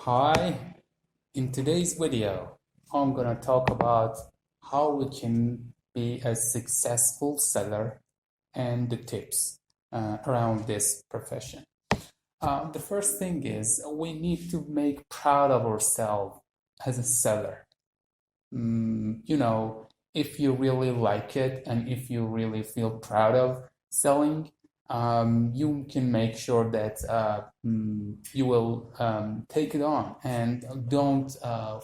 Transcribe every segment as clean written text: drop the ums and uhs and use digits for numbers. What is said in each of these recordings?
Hi, in today's video, I'm gonna talk about how we can be a successful seller and the tips around this profession. The first thing is we need to make proud of ourselves as a seller. You know, if you really like it and if you really feel proud of selling, you can make sure that you will take it on and don't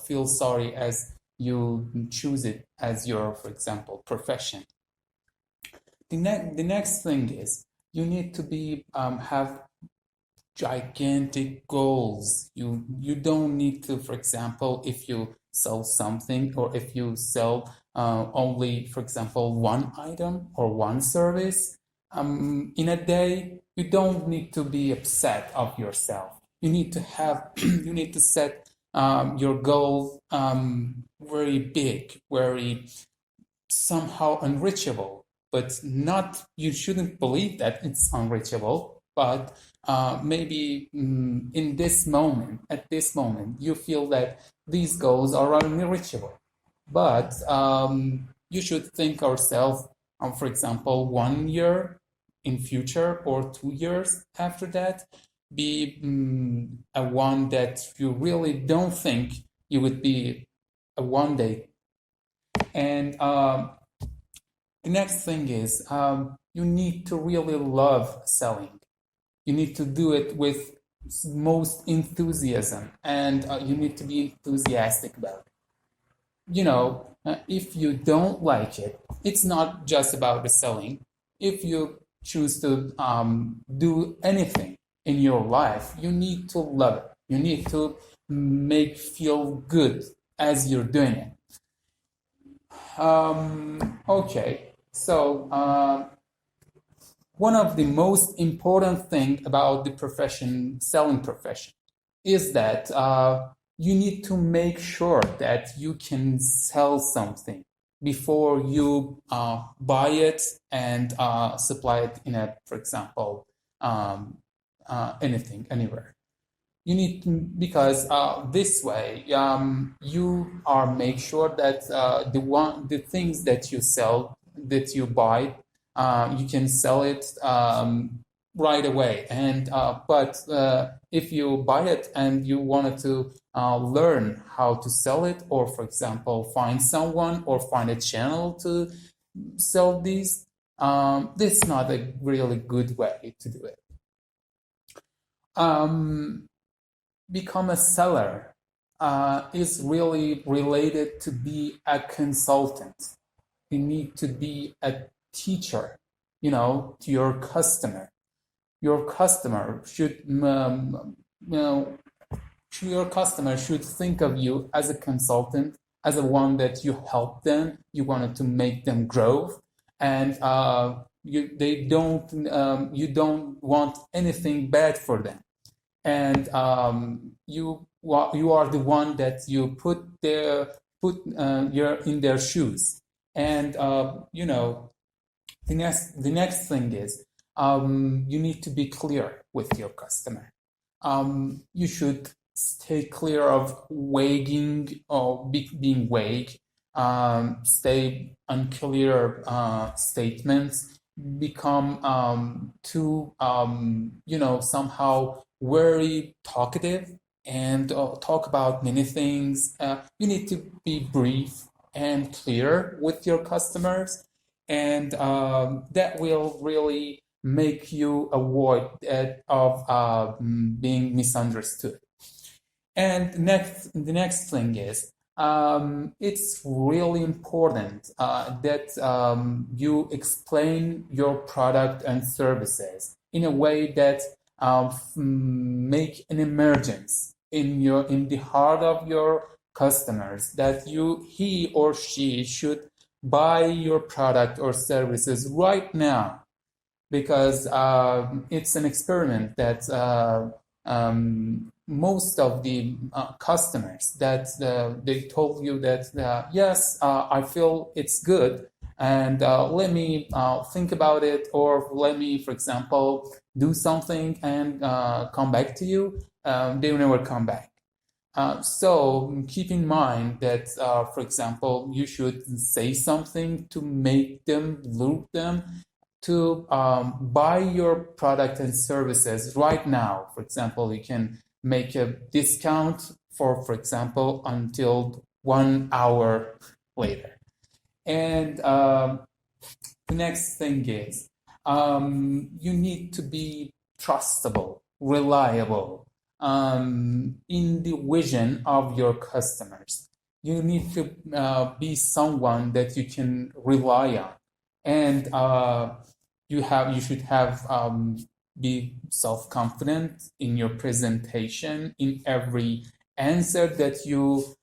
feel sorry as you choose it as your, for example, profession. The next thing is you need to be have gigantic goals. You don't need to, for example, if you sell something or if you sell only, for example, one item or one service in a day, you don't need to be upset of yourself. You need to have, you need to set your goal very big, very somehow unreachable, but not, you shouldn't believe that it's unreachable, but maybe in this moment, at this moment, you feel that these goals are unreachable. But you should think ourselves, for example, 1 year in future or 2 years after that, be a one that you really don't think you would be a one day. And the next thing is you need to really love selling. You need to do it with most enthusiasm, and you need to be enthusiastic about it. If you don't like it, it's not just about the selling. If you choose to do anything in your life, you need to love it. You need to make feel good as you're doing it. Okay, so one of the most important thing about the profession, selling profession, is that you need to make sure that you can sell something before you buy it and supply it in a, for example, anything, anywhere. You need to, because this way you are make sure that the things that you sell, that you buy, you can sell it right away. And but if you buy it and you wanted to learn how to sell it, or for example find someone or find a channel to sell these, this is not a really good way to do it. Become a seller is really related to be a consultant. You need to be a teacher, to your customer. Your customer should, your customer should think of you as a consultant, as a one that you help them, you wanted to make them grow, and you don't want anything bad for them. And you are the one that you put you're in their shoes. And the next thing is you need to be clear with your customer. You should stay clear of wagging or being vague. Stay unclear statements. Become too somehow very talkative and talk about many things. You need to be brief and clear with your customers, and that will really make you avoid of being misunderstood. And the next thing is it's really important that you explain your product and services in a way that make an emergence in the heart of your customers, that he or she should buy your product or services right now, because it's an experiment that most of the customers that they told you that yes, I feel it's good, and let me think about it, or let me, for example, do something and come back to you. They will never come back. So keep in mind that, for example, you should say something to make them, lure them to buy your product and services right now. For example, you can make a discount for example, until 1 hour later. And the next thing is you need to be trustable, reliable in the vision of your customers. You need to be someone that you can rely on, and you should have be self-confident in your presentation, in every answer that you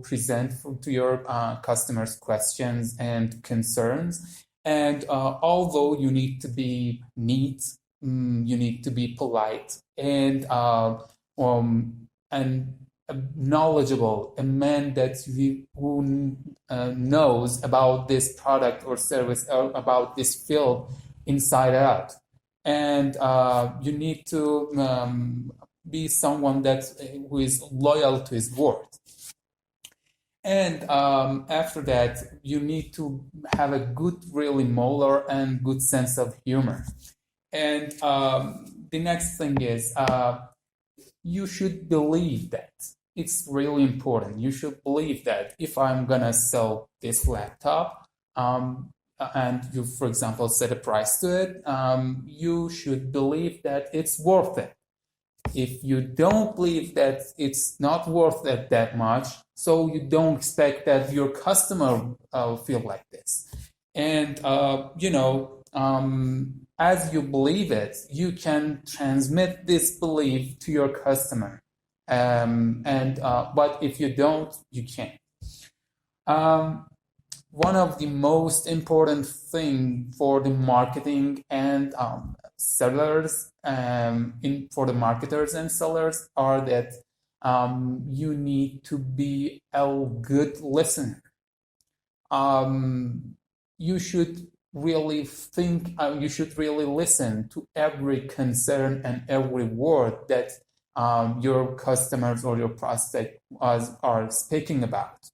present to your customers' questions and concerns. And although you need to be neat, you need to be polite and knowledgeable, a man that who knows about this product or service or about this field inside out. And you need to be someone who is loyal to his word. And after that, you need to have a good, really molar and good sense of humor. And the next thing is you should believe that. It's really important. You should believe that if I'm gonna sell this laptop, and you, for example, set a price to it, you should believe that it's worth it. If you don't believe that it's not worth it that much, so you don't expect that your customer feel like this. And as you believe it, you can transmit this belief to your customer. But if you don't, you can't. One of the most important thing for the marketing and sellers, for the marketers and sellers, are that you need to be a good listener. You should really think, you should really listen to every concern and every word that your customers or your prospect are speaking about.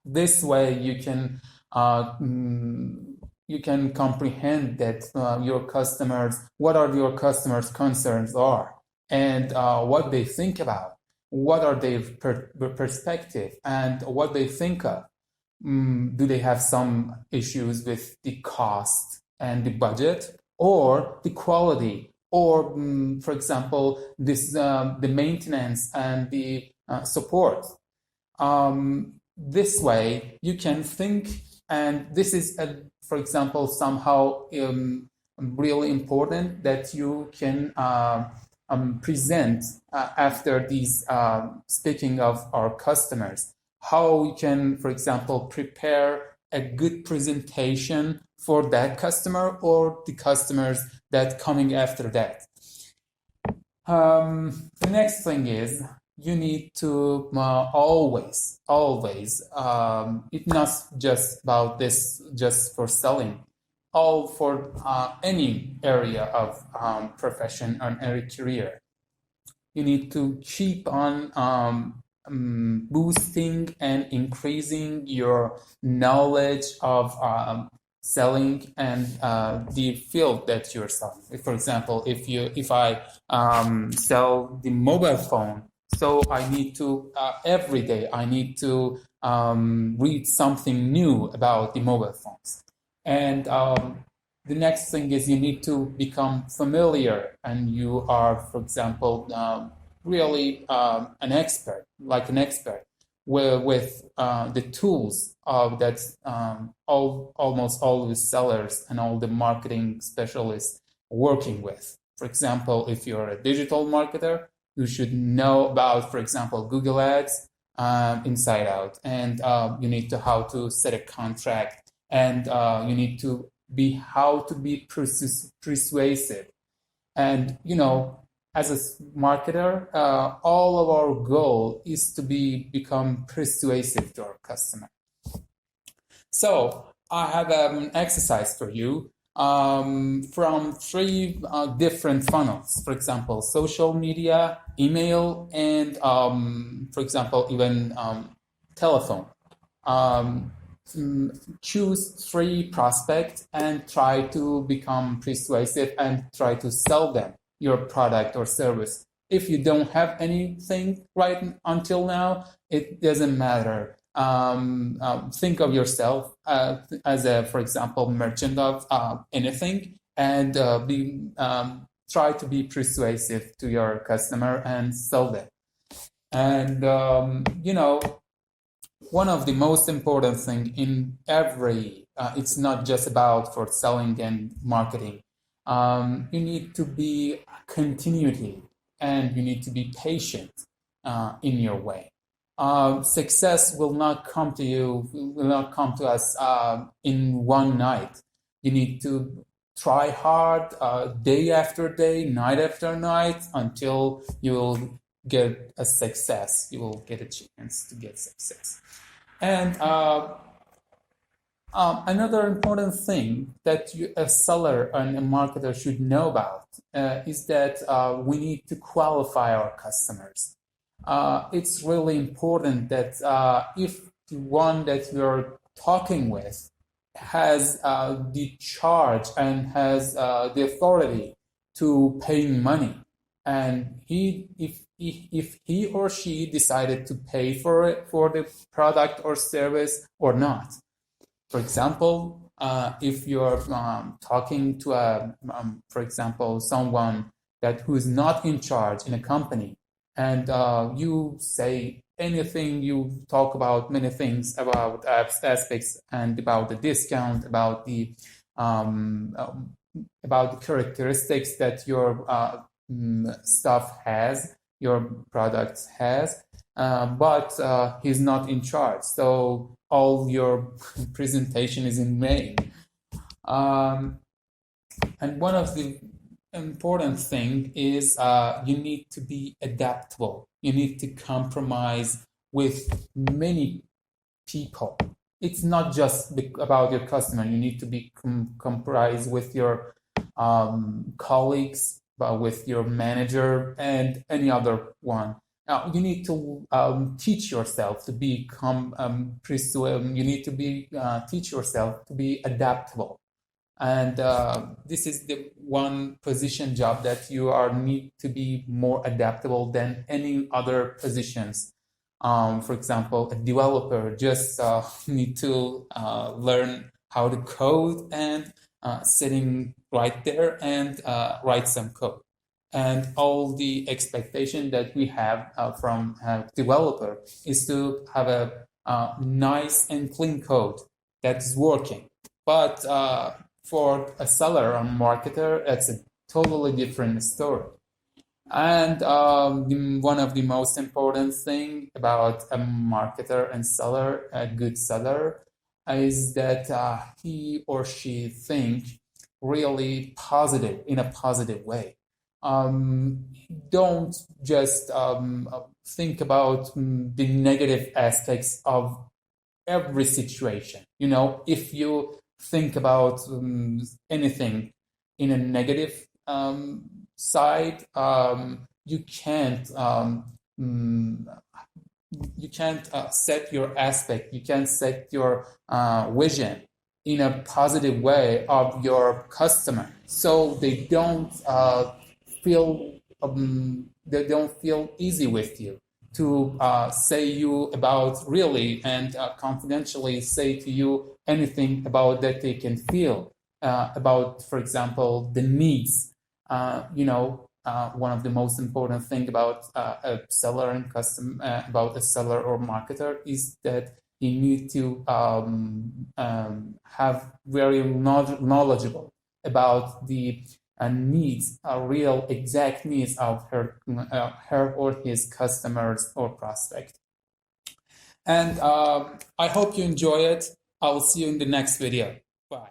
This way you can comprehend that what are your customers' concerns are, and what they think about, what are their perspective, and what they think of. Do they have some issues with the cost and the budget, or the quality, or for example, the maintenance and the support? This way you can think, and this is, for example, somehow really important that you can present after these speaking of our customers, how we can, for example, prepare a good presentation for that customer or the customers that coming after that. The next thing is you need to always, it's not just about this, just for selling, all for any area of profession or any career. You need to keep on boosting and increasing your knowledge of selling and the field that you're selling. For example, if I sell the mobile phone, so I need to every day I need to read something new about the mobile phones. And the next thing is you need to become familiar, and you are, for example, really an expert with the tools that almost all the sellers and all the marketing specialists working with. For example, if you're a digital marketer, you should know about, for example, Google Ads inside out, and you need to how to set a contract, and you need to be how to be persuasive. And as a marketer, all of our goal is to become persuasive to our customer. So I have an exercise for you. from three different funnels. For example, social media, email, and for example, even telephone. Choose three prospects and try to become persuasive and try to sell them your product or service. If you don't have anything right until now, it doesn't matter. Think of yourself as a, for example, merchant of anything, and try to be persuasive to your customer and sell them. And one of the most important thing in every, it's not just about for selling and marketing. You need to be continuity, and you need to be patient in your way. Success will not come to you, will not come to us in one night. You need to try hard day after day, night after night, until you will get a success. You will get a chance to get success. And another important thing that a seller and a marketer should know about is that we need to qualify our customers. It's really important that if the one that you're talking with has the charge and has the authority to paying money, and if he or she decided to pay for it, for the product or service or not. For example, if you're talking to for example, someone who is not in charge in a company, and you say anything, you talk about many things about aspects and about the discount, about the characteristics that your stuff has, your product has, but he's not in charge. So all your presentation is in vain. And one of the important thing is you need to be adaptable. You need to compromise with many people. It's not just about your customer. You need to be compromised with your colleagues, with your manager, and any other one. You need to teach yourself to become you need to teach yourself to be adaptable. And this is the one position job that you need to be more adaptable than any other positions. For example, a developer just need to learn how to code and sitting right there and write some code. And all the expectation that we have from a developer is to have a nice and clean code that's working. But for a seller or marketer, it's a totally different story. And one of the most important thing about a marketer and seller, a good seller, is that he or she think really positive, in a positive way. Don't just think about the negative aspects of every situation. If you think about anything in a negative side, you can't set your aspect, you can't set your vision in a positive way of your customer, so they don't feel easy with you to say you about really and confidentially say to you anything about that they can feel about, for example, the needs. One of the most important thing about a seller and about a seller or marketer is that you need to have very knowledgeable about the needs, real exact needs of her or his customers or prospect. And I hope you enjoy it. I will see you in the next video. Bye.